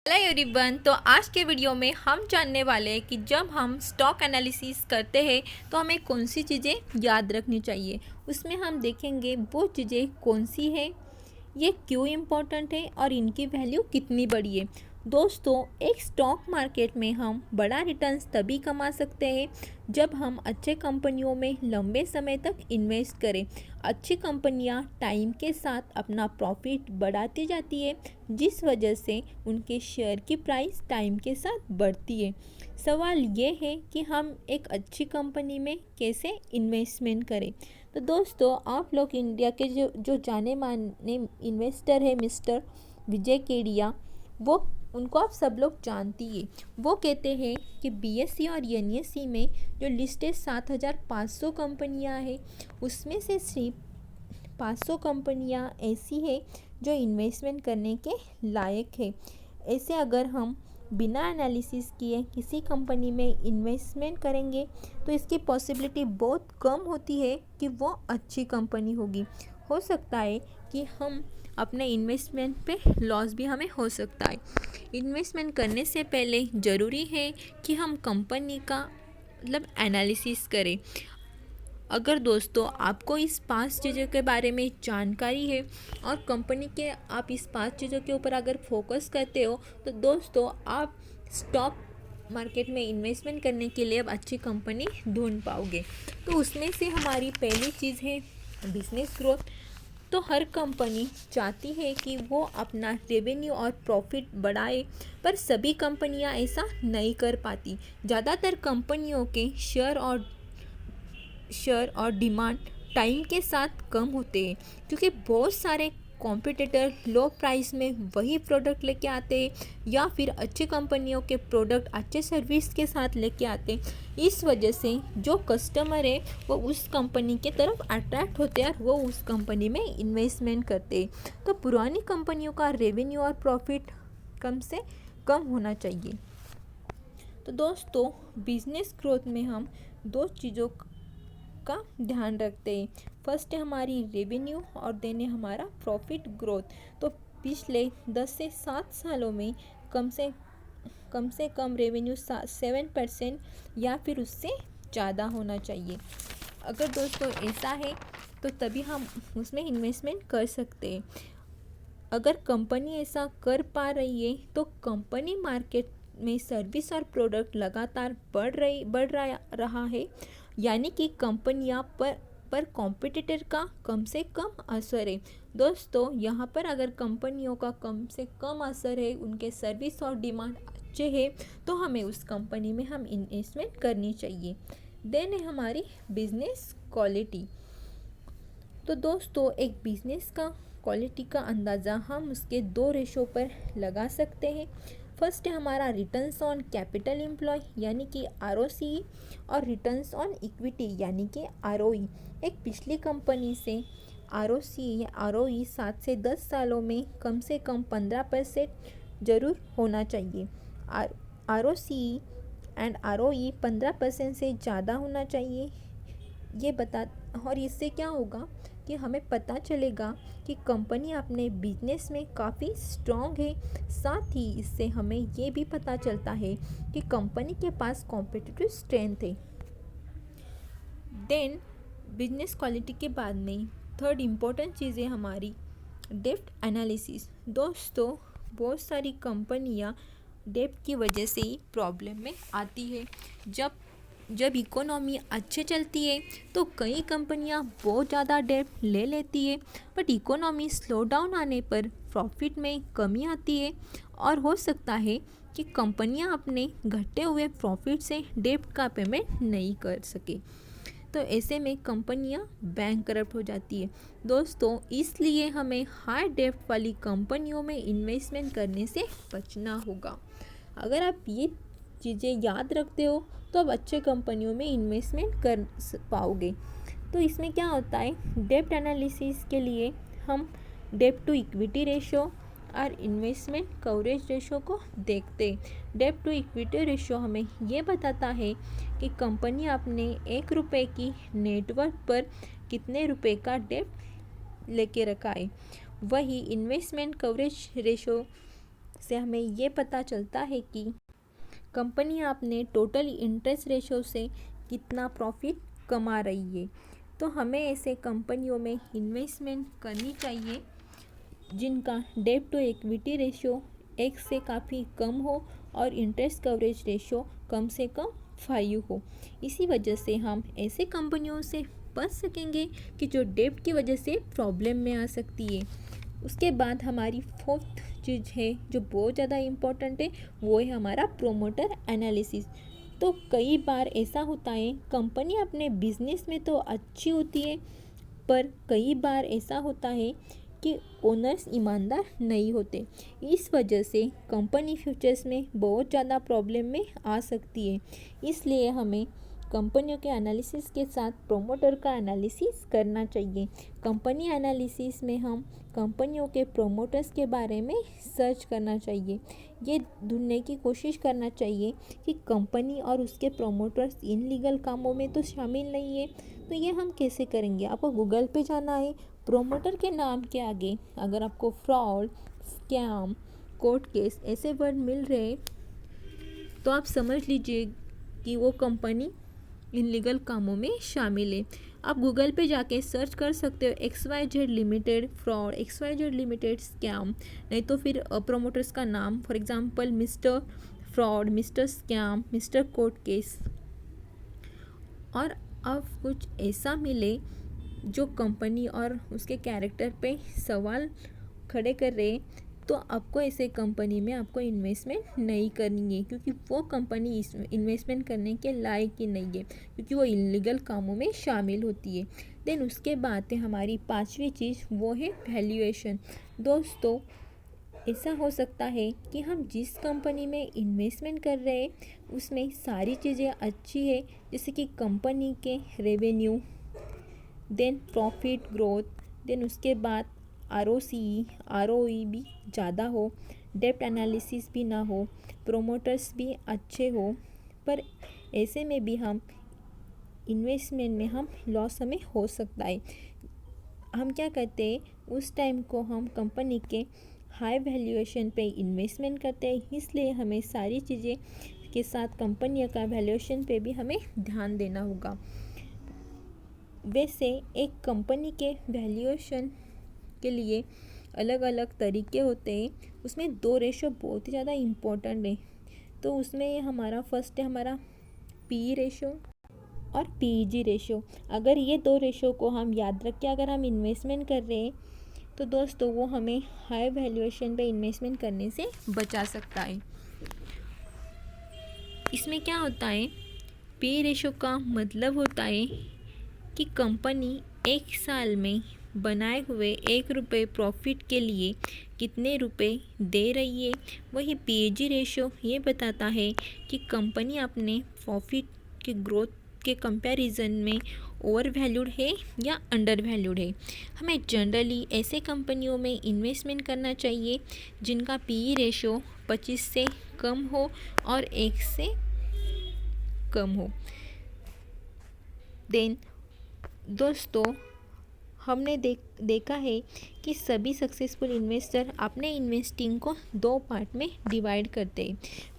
Hello everyone. तो आज के वीडियो में हम जानने वाले हैं कि जब हम स्टॉक एनालिसिस करते हैं तो हमें कौन सी चीज़ें याद रखनी चाहिए। उसमें हम देखेंगे वो चीज़ें कौन सी है, ये क्यों इम्पोर्टेंट है और इनकी वैल्यू कितनी बड़ी है। दोस्तों, एक स्टॉक मार्केट में हम बड़ा रिटर्न्स तभी कमा सकते हैं जब हम अच्छे कंपनियों में लंबे समय तक इन्वेस्ट करें। अच्छी कंपनियां टाइम के साथ अपना प्रॉफिट बढ़ाती जाती है, जिस वजह से उनके शेयर की प्राइस टाइम के साथ बढ़ती है। सवाल ये है कि हम एक अच्छी कंपनी में कैसे इन्वेस्टमेंट करें। तो दोस्तों, आप लोग इंडिया के जो जाने माने इन्वेस्टर है मिस्टर विजय केडिया, वो उनको आप सब लोग जानती है। वो कहते हैं कि बीएसई और एनएसई में जो लिस्टेड 7,500 कंपनियां हैं, उसमें से सिर्फ 500 कंपनियां ऐसी है जो इन्वेस्टमेंट करने के लायक है। ऐसे अगर हम बिना एनालिसिस किए किसी कंपनी में इन्वेस्टमेंट करेंगे तो इसकी पॉसिबिलिटी बहुत कम होती है कि वो अच्छी कंपनी होगी। हो सकता है कि हम अपने इन्वेस्टमेंट पे लॉस भी हमें हो सकता है। इन्वेस्टमेंट करने से पहले ज़रूरी है कि हम कंपनी का एनालिसिस करें। अगर दोस्तों आपको इस 5 चीज़ों के बारे में जानकारी है और कंपनी के आप इस 5 चीज़ों के ऊपर अगर फोकस करते हो तो दोस्तों आप स्टॉक मार्केट में इन्वेस्टमेंट करने के लिए अब अच्छी कंपनी ढूंढ पाओगे। तो उसमें से हमारी पहली चीज़ है बिजनेस ग्रोथ। तो हर कंपनी चाहती है कि वो अपना रेवेन्यू और प्रॉफिट बढ़ाए, पर सभी कंपनियां ऐसा नहीं कर पाती। ज़्यादातर कंपनियों के शेयर और डिमांड टाइम के साथ कम होते हैं, क्योंकि बहुत सारे कॉम्पिटिटर लो प्राइस में वही प्रोडक्ट लेके आते हैं या फिर अच्छी कंपनियों के प्रोडक्ट अच्छे सर्विस के साथ लेके आते हैं। इस वजह से जो कस्टमर है वो उस कंपनी के तरफ अट्रैक्ट होते हैं और वो उस कंपनी में इन्वेस्टमेंट करते हैं। तो पुरानी कंपनियों का रेवेन्यू और प्रॉफिट कम से कम होना चाहिए। तो दोस्तों, बिजनेस ग्रोथ में हम दो चीज़ों का ध्यान रखते हैं। फर्स्ट है हमारी रेवेन्यू और देन है हमारा प्रॉफिट ग्रोथ। तो पिछले 10 से 7 सालों में कम से कम रेवेन्यू 7% या फिर उससे ज़्यादा होना चाहिए। अगर दोस्तों ऐसा है तो तभी हम उसमें इन्वेस्टमेंट कर सकते हैं। अगर कंपनी ऐसा कर पा रही है तो कंपनी मार्केट में सर्विस और प्रोडक्ट लगातार बढ़ रहा है, यानी कि कंपनियां पर कॉम्पिटिटर का कम से कम असर है। दोस्तों, यहाँ पर अगर कंपनियों का कम से कम असर है, उनके सर्विस और डिमांड अच्छे है, तो हमें उस कंपनी में हम इन्वेस्टमेंट करनी चाहिए। देन है हमारी बिजनेस क्वालिटी। तो दोस्तों, एक बिजनेस का क्वालिटी का अंदाज़ा हम उसके 2 रेशो पर लगा सकते हैं। फर्स्ट है हमारा रिटर्न्स ऑन कैपिटल एम्प्लॉय यानी कि ROCE और रिटर्न्स ऑन इक्विटी यानी कि ROE। एक पिछली कंपनी से ROCE या ROE 7 से 10 सालों में कम से कम 15% ज़रूर होना चाहिए। ROCE एंड ROE 15% से ज़्यादा होना चाहिए। और इससे क्या होगा कि हमें पता चलेगा कि कंपनी अपने बिजनेस में काफ़ी स्ट्रॉन्ग है। साथ ही इससे हमें ये भी पता चलता है कि कंपनी के पास कॉम्पिटिटिव स्ट्रेंथ है। देन बिजनेस क्वालिटी के बाद में थर्ड इम्पोर्टेंट चीज़ है हमारी डेप्थ एनालिसिस। दोस्तों, बहुत सारी कंपनियां डेप्थ की वजह से ही प्रॉब्लम में आती है। जब इकोनॉमी अच्छे चलती है तो कई कंपनियां बहुत ज़्यादा डेब्ट ले लेती है, बट इकोनॉमी स्लो डाउन आने पर प्रॉफिट में कमी आती है और हो सकता है कि कंपनियां अपने घटे हुए प्रॉफिट से डेब्ट का पेमेंट नहीं कर सके। तो ऐसे में कंपनियां बैंकरप्ट हो जाती है। दोस्तों, इसलिए हमें हाई डेब्ट वाली कंपनियों में इन्वेस्टमेंट करने से बचना होगा। अगर आप ये चीज़ें याद रखते हो तो आप अच्छे कंपनियों में इन्वेस्टमेंट कर पाओगे। तो इसमें क्या होता है, डेब्ट एनालिसिस के लिए हम डेब्ट टू इक्विटी रेशो और इन्वेस्टमेंट कवरेज रेशो को देखते हैं। डेब्ट टू इक्विटी रेशो हमें ये बताता है कि कंपनी अपने 1 रुपये की नेटवर्थ पर कितने रुपए का डेब्ट लेके रखा है। वही इन्वेस्टमेंट कवरेज रेशो से हमें ये पता चलता है कि कंपनी आपने टोटल इंटरेस्ट रेशो से कितना प्रॉफिट कमा रही है। तो हमें ऐसे कंपनियों में इन्वेस्टमेंट करनी चाहिए जिनका डेब्ट टू इक्विटी रेशो 1 से काफ़ी कम हो और इंटरेस्ट कवरेज रेशो कम से कम 5 हो। इसी वजह से हम ऐसे कंपनियों से बच सकेंगे कि जो डेब्ट की वजह से प्रॉब्लम में आ सकती है। उसके बाद हमारी फोर्थ चीज़ है जो बहुत ज़्यादा इम्पोर्टेंट है, वो है हमारा प्रोमोटर एनालिसिस। तो कई बार ऐसा होता है कंपनी अपने बिजनेस में तो अच्छी होती है, पर कई बार ऐसा होता है कि ओनर्स ईमानदार नहीं होते। इस वजह से कंपनी फ्यूचर्स में बहुत ज़्यादा प्रॉब्लम में आ सकती है। इसलिए हमें कंपनियों के एनालिसिस के साथ प्रोमोटर का एनालिसिस करना चाहिए। कंपनी एनालिसिस में हम कंपनियों के प्रोमोटर्स के बारे में सर्च करना चाहिए। ये ढूंढने की कोशिश करना चाहिए कि कंपनी और उसके प्रोमोटर्स इनलीगल कामों में तो शामिल नहीं है। तो ये हम कैसे करेंगे? आपको गूगल पे जाना है, प्रोमोटर के नाम के आगे अगर आपको फ्रॉड, स्कैम, कोर्ट केस ऐसे वर्ड मिल रहे तो आप समझ लीजिए कि वो कंपनी इनलीगल कामों में शामिल है। आप गूगल पे जाके सर्च कर सकते हो XYZ limited fraud, XYZ limited scam, नहीं तो फिर प्रोमोटर्स का नाम, for example mister fraud, mister scam, mister court case, और अब कुछ ऐसा मिले जो कंपनी और उसके कैरेक्टर पे सवाल खड़े कर रहे, तो आपको ऐसे कंपनी में आपको इन्वेस्टमेंट नहीं करनी है, क्योंकि वो कंपनी इन्वेस्टमेंट करने के लायक ही नहीं है, क्योंकि वो इलीगल कामों में शामिल होती है। देन उसके बाद है हमारी पांचवी चीज़, वो है वैल्यूएशन। दोस्तों, ऐसा हो सकता है कि हम जिस कंपनी में इन्वेस्टमेंट कर रहे हैं उसमें सारी चीज़ें अच्छी है, जैसे कि कंपनी के revenue, then profit growth, then उसके बाद ROE भी ज़्यादा हो, डेप्ट एनालिसिस भी ना हो, प्रोमोटर्स भी अच्छे हो, पर ऐसे में भी हम इन्वेस्टमेंट में हम लॉस हमें हो सकता है। हम क्या करते हैं, उस टाइम को हम कंपनी के हाई वैल्यूएशन पे इन्वेस्टमेंट करते हैं। इसलिए हमें सारी चीज़ें के साथ कंपनी का वैल्यूएशन पे भी हमें ध्यान देना होगा। वैसे एक कंपनी के वैल्यूएशन के लिए अलग अलग तरीके होते हैं, उसमें 2 रेशो बहुत ही ज़्यादा इम्पोर्टेंट है। तो उसमें हमारा फर्स्ट है हमारा PE रेशो और PEG रेशो। अगर ये 2 रेशो को हम याद रखें, अगर हम इन्वेस्टमेंट कर रहे हैं तो दोस्तों वो हमें हाई वैल्यूएशन पे इन्वेस्टमेंट करने से बचा सकता है। इसमें क्या होता है, PE रेशो का मतलब होता है कि कंपनी 1 साल में बनाए हुए 1 रुपये प्रॉफिट के लिए कितने रुपए दे रही है। वही PEG रेशो ये बताता है कि कंपनी अपने प्रॉफिट के ग्रोथ के कंपैरिजन में ओवर वैल्यूड है या अंडर वैल्यूड है। हमें जनरली ऐसे कंपनियों में इन्वेस्टमेंट करना चाहिए जिनका PE रेशो 25 से कम हो और 1 से कम हो। देन दोस्तों, हमने देखा है कि सभी सक्सेसफुल इन्वेस्टर अपने इन्वेस्टिंग को 2 पार्ट में डिवाइड करते हैं।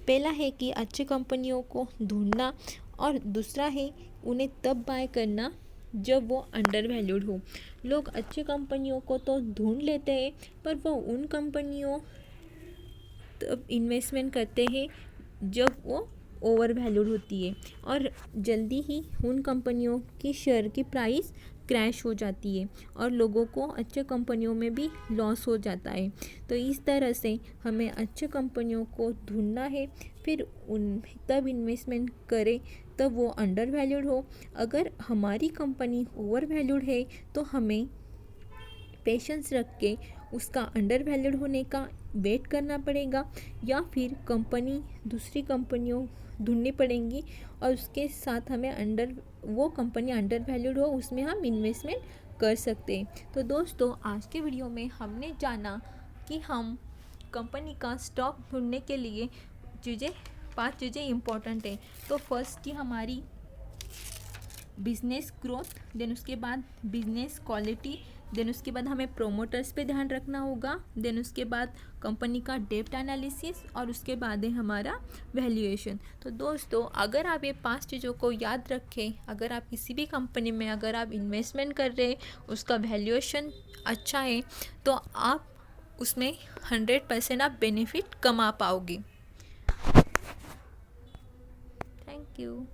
पहला है कि अच्छी कंपनियों को ढूंढना, और दूसरा है उन्हें तब बाय करना जब वो अंडर वैल्यूड हो। लोग अच्छी कंपनियों को तो ढूंढ लेते हैं, पर वो उन कंपनियों तब इन्वेस्टमेंट करते हैं जब वो ओवर वैल्यूड होती है, और जल्दी ही उन कंपनियों की शेयर की प्राइस क्रैश हो जाती है और लोगों को अच्छे कंपनियों में भी लॉस हो जाता है। तो इस तरह से हमें अच्छे कंपनियों को ढूंढना है, फिर उन तब इन्वेस्टमेंट करें तब वो अंडर वैल्यूड हो। अगर हमारी कंपनी ओवर वैल्यूड है तो हमें पेशेंस रख के उसका अंडर वैल्यूड होने का वेट करना पड़ेगा, या फिर दूसरी कंपनियों ढूंढनी पड़ेंगी और उसके साथ हमें वो कंपनी अंडर वैल्यूड हो उसमें हम इन्वेस्टमेंट कर सकते हैं। तो दोस्तों, आज के वीडियो में हमने जाना कि हम कंपनी का स्टॉक ढूंढने के लिए 5 चीज़ें इम्पोर्टेंट है। तो फर्स्ट की हमारी बिजनेस ग्रोथ, देन उसके बाद बिजनेस क्वालिटी, देन उसके बाद हमें प्रोमोटर्स पे ध्यान रखना होगा, देन उसके बाद कंपनी का डेप्ट एनालिसिस, और उसके बाद है हमारा वैल्यूएशन। तो दोस्तों अगर आप ये 5 चीज़ों को याद रखें, अगर आप किसी भी कंपनी में अगर आप इन्वेस्टमेंट कर रहे हैं, उसका वैल्यूएशन अच्छा है, तो आप उसमें 100% आप बेनिफिट कमा पाओगे। Thank you.